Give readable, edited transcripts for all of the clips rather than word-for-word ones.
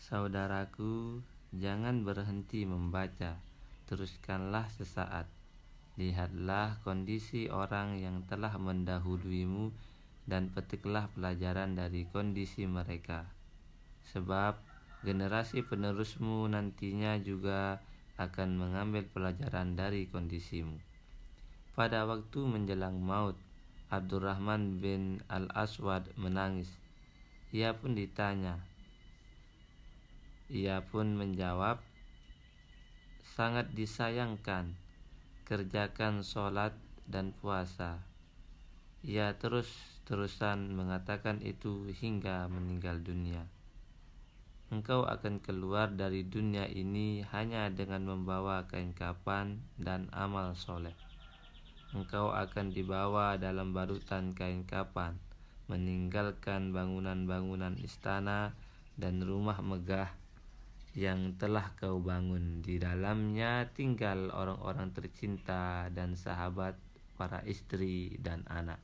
Saudaraku, jangan berhenti membaca, teruskanlah sesaat. Lihatlah kondisi orang yang telah mendahuluimu dan petiklah pelajaran dari kondisi mereka. Sebab generasi penerusmu nantinya juga akan mengambil pelajaran dari kondisimu. Pada waktu menjelang maut, Abdurrahman bin Al-Aswad menangis. Ia pun ditanya. Ia pun menjawab, sangat disayangkan, kerjakan sholat dan puasa. Ia terus-terusan mengatakan itu hingga meninggal dunia. Engkau akan keluar dari dunia ini hanya dengan membawa kain kafan dan amal soleh. Engkau akan dibawa dalam balutan kain kafan, meninggalkan bangunan-bangunan istana dan rumah megah yang telah kau bangun. Di dalamnya tinggal orang-orang tercinta dan sahabat, para istri dan anak.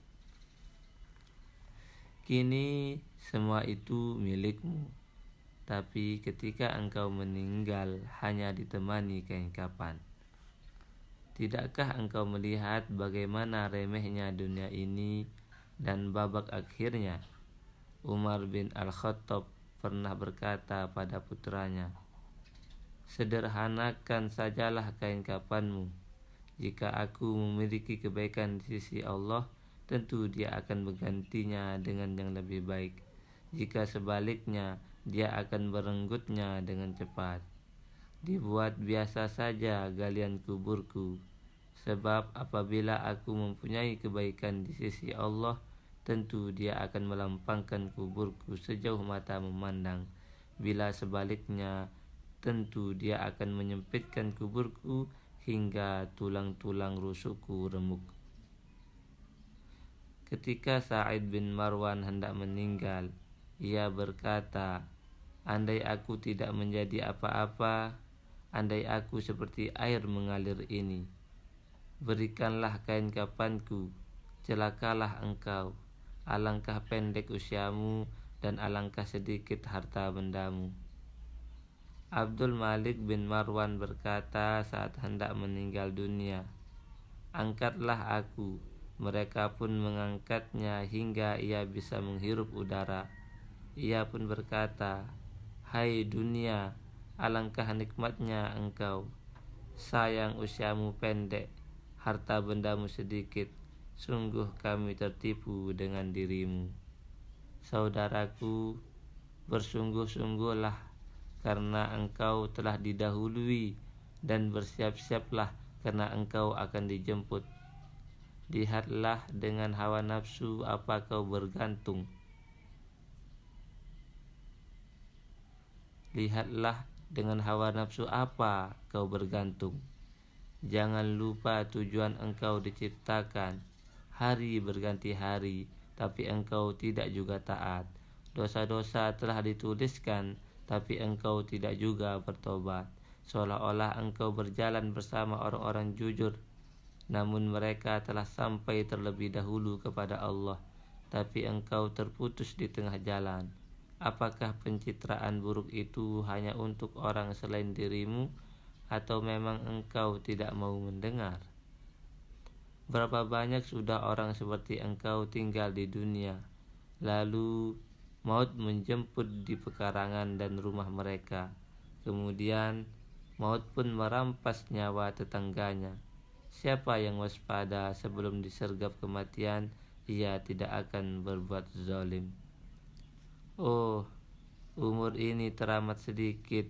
Kini semua itu milikmu, tapi ketika engkau meninggal hanya ditemani kain kafan. Tidakkah engkau melihat bagaimana remehnya dunia ini dan babak akhirnya? Umar bin Al-Khattab pernah berkata pada putranya, sederhanakan sajalah kain kafanmu. Jika aku memiliki kebaikan di sisi Allah, tentu Dia akan menggantinya dengan yang lebih baik. Jika sebaliknya, Dia akan merenggutnya dengan cepat. Dibuat biasa saja galian kuburku, sebab apabila aku mempunyai kebaikan di sisi Allah, tentu Dia akan melampangkan kuburku sejauh mata memandang. Bila sebaliknya, tentu Dia akan menyempitkan kuburku hingga tulang-tulang rusukku remuk. Ketika Sa'id bin Marwan hendak meninggal, ia berkata, andai aku tidak menjadi apa-apa, andai aku seperti air mengalir ini, berikanlah kain kafanku, celakalah engkau. Alangkah pendek usiamu dan alangkah sedikit harta bendamu. Abdul Malik bin Marwan berkata saat hendak meninggal dunia, angkatlah aku. Mereka pun mengangkatnya hingga ia bisa menghirup udara. Ia pun berkata, hai dunia, alangkah nikmatnya engkau. Sayang usiamu pendek, harta bendamu sedikit. Sungguh kami tertipu dengan dirimu. Saudaraku, bersungguh-sungguhlah karena engkau telah didahului, dan bersiap-siaplah karena engkau akan dijemput. Lihatlah dengan hawa nafsu apa kau bergantung. Lihatlah dengan hawa nafsu apa kau bergantung. Jangan lupa tujuan engkau diciptakan. Hari berganti hari, tapi engkau tidak juga taat. Dosa-dosa telah dituliskan, tapi engkau tidak juga bertobat. Seolah-olah engkau berjalan bersama orang-orang jujur, namun mereka telah sampai terlebih dahulu kepada Allah, tapi engkau terputus di tengah jalan. Apakah pencitraan buruk itu hanya untuk orang selain dirimu, atau memang engkau tidak mau mendengar? Berapa banyak sudah orang seperti engkau tinggal di dunia, lalu maut menjemput di pekarangan dan rumah mereka. Kemudian maut pun merampas nyawa tetangganya. Siapa yang waspada sebelum disergap kematian, ia tidak akan berbuat zalim. Oh, umur ini teramat sedikit.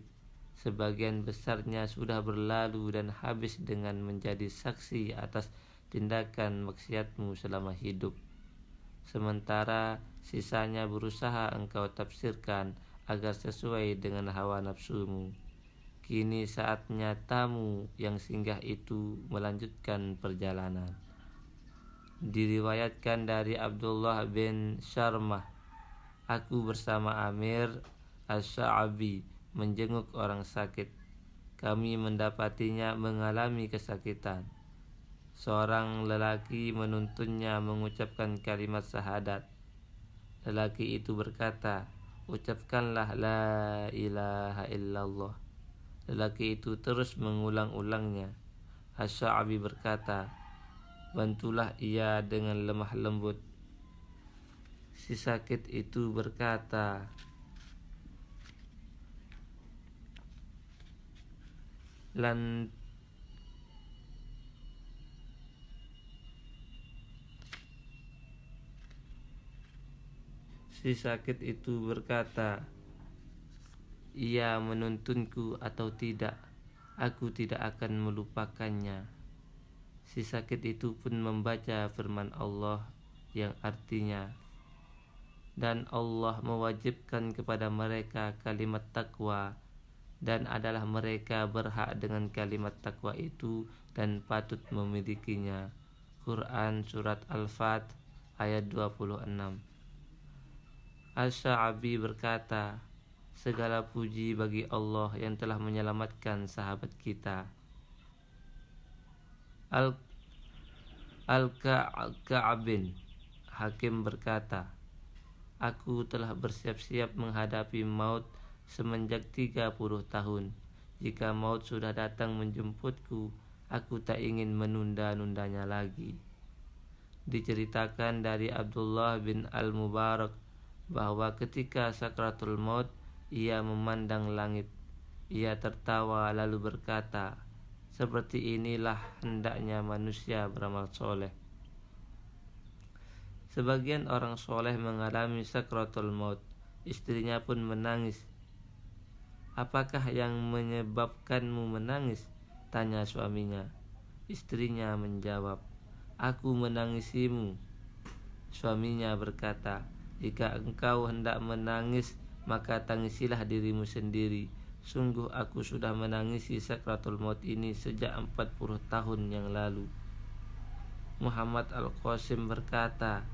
Sebagian besarnya sudah berlalu dan habis dengan menjadi saksi atas tindakan maksiatmu selama hidup. Sementara sisanya berusaha engkau tafsirkan agar sesuai dengan hawa nafsumu. Kini saatnya tamu yang singgah itu melanjutkan perjalanan. Diriwayatkan dari Abdullah bin Syarmah, aku bersama Amir As-Sa'abi menjenguk orang sakit. Kami mendapatinya mengalami kesakitan. Seorang lelaki menuntunnya mengucapkan kalimat syahadat. Lelaki itu berkata, ucapkanlah la ilaha illallah. Lelaki itu terus mengulang-ulangnya. Asy-Sya'bi berkata, bantulah ia dengan lemah lembut. Si sakit itu berkata, lan Si sakit itu berkata, ia menuntunku atau tidak, aku tidak akan melupakannya. Si sakit itu pun membaca firman Allah yang artinya, dan Allah mewajibkan kepada mereka kalimat takwa, dan adalah mereka berhak dengan kalimat takwa itu dan patut memilikinya. Quran Surat Al-Fat ayat 26. Asy-Sya'bi berkata, segala puji bagi Allah yang telah menyelamatkan sahabat kita. Al-Ka'bin Hakim berkata, aku telah bersiap-siap menghadapi maut semenjak 30 tahun. Jika maut sudah datang menjemputku, aku tak ingin menunda-nundanya lagi. Diceritakan dari Abdullah bin Al-Mubarak bahwa ketika sakratul maut ia memandang langit. Ia tertawa lalu berkata, seperti inilah hendaknya manusia beramal soleh. Sebagian orang soleh mengalami sakratul maut. Istrinya pun menangis. Apakah yang menyebabkanmu menangis? Tanya suaminya. Istrinya menjawab, aku menangisimu. Suaminya berkata, jika engkau hendak menangis, maka tangisilah dirimu sendiri. Sungguh aku sudah menangisi sakratul maut ini sejak 40 tahun yang lalu. Muhammad Al-Qasim berkata,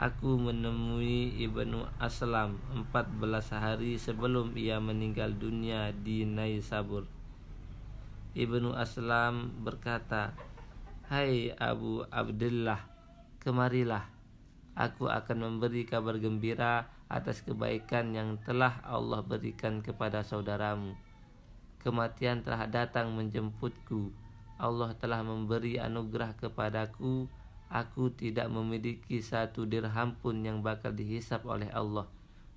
aku menemui Ibnu Aslam 14 hari sebelum ia meninggal dunia di Naisabur. Ibnu Aslam berkata, hai Abu Abdullah, kemarilah. Aku akan memberi kabar gembira atas kebaikan yang telah Allah berikan kepada saudaramu. Kematian telah datang menjemputku. Allah telah memberi anugerah kepadaku. Aku tidak memiliki satu dirham pun yang bakal dihisap oleh Allah.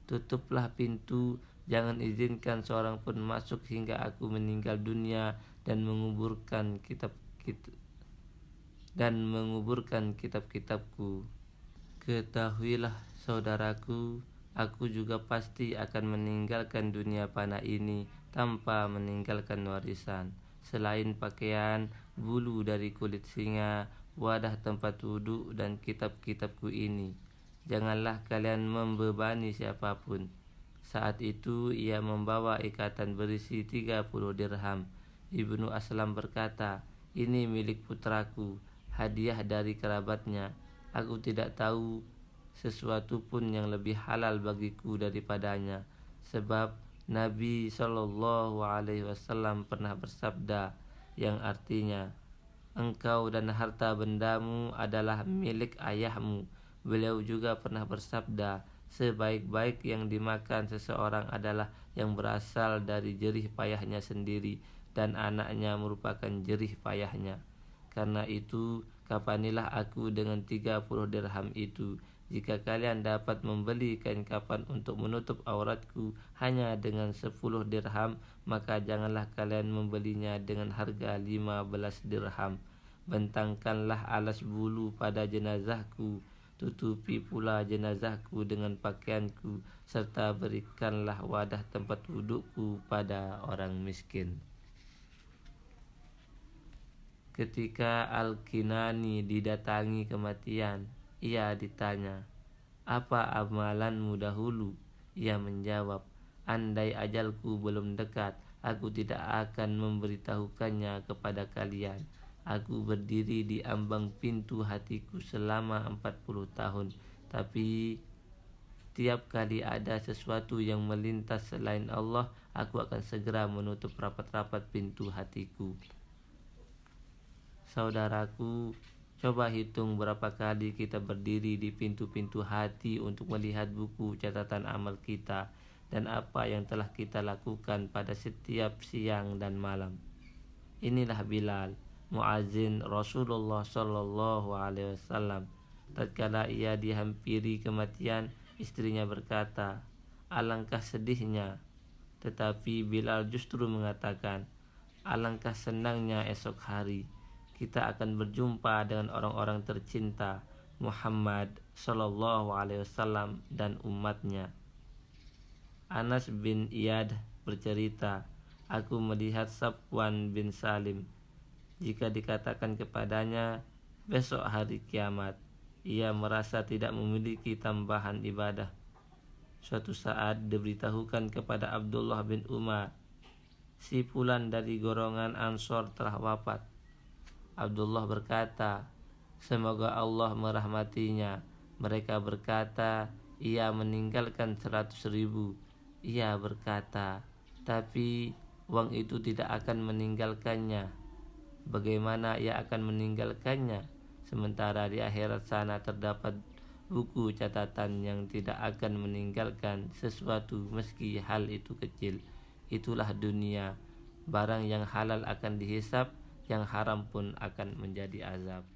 Tutuplah pintu, jangan izinkan seorang pun masuk hingga aku meninggal dunia dan menguburkan kitab-kitabku. Ketahuilah saudaraku, aku juga pasti akan meninggalkan dunia fana ini tanpa meninggalkan warisan, selain pakaian, bulu dari kulit singa, wadah tempat wudhu, dan kitab-kitabku ini. Janganlah kalian membebani siapapun. Saat itu ia membawa ikatan berisi 30 dirham. Ibnu Aslam berkata, ini milik putraku, hadiah dari kerabatnya. Aku tidak tahu sesuatu pun yang lebih halal bagiku daripadanya, sebab Nabi Shallallahu Alaihi Wasallam pernah bersabda yang artinya, engkau dan harta bendamu adalah milik ayahmu. Beliau juga pernah bersabda, sebaik-baik yang dimakan seseorang adalah yang berasal dari jerih payahnya sendiri, dan anaknya merupakan jerih payahnya. Karena itu, kafanilah aku dengan 30 dirham itu. Jika kalian dapat membeli kain kafan untuk menutup auratku hanya dengan 10 dirham, maka janganlah kalian membelinya dengan harga 15 dirham. Bentangkanlah alas bulu pada jenazahku, tutupi pula jenazahku dengan pakaianku, serta berikanlah wadah tempat dudukku pada orang miskin. Ketika Al-Kinani didatangi kematian, ia ditanya, apa amalanmu dahulu? Ia menjawab, andai ajalku belum dekat, aku tidak akan memberitahukannya kepada kalian. Aku berdiri di ambang pintu hatiku selama 40 tahun, tapi tiap kali ada sesuatu yang melintas selain Allah, aku akan segera menutup rapat-rapat pintu hatiku. Saudaraku, coba hitung berapa kali kita berdiri di pintu-pintu hati untuk melihat buku catatan amal kita. dan apa yang telah kita lakukan pada setiap siang dan malam. Inilah Bilal, muazin Rasulullah Shallallahu Alaihi Wasallam. Tatkala ia dihampiri kematian, istrinya berkata, "Alangkah sedihnya." Tetapi Bilal justru mengatakan, "Alangkah senangnya esok hari kita akan berjumpa dengan orang-orang tercinta Muhammad Shallallahu Alaihi Wasallam dan umatnya." Anas bin Iyad bercerita, "Aku melihat Safwan bin Salim. Jika dikatakan kepadanya besok hari kiamat, ia merasa tidak memiliki tambahan ibadah. Suatu saat diberitahukan kepada Abdullah bin Umar, si fulan dari golongan Ansor telah wafat. Abdullah berkata, semoga Allah merahmatinya. Mereka berkata, ia meninggalkan 100.000. Ia berkata, tapi uang itu tidak akan meninggalkannya. Bagaimana ia akan meninggalkannya? Sementara di akhirat sana terdapat buku catatan yang tidak akan meninggalkan sesuatu meski hal itu kecil. Itulah dunia. Barang yang halal akan dihisap, yang haram pun akan menjadi azab."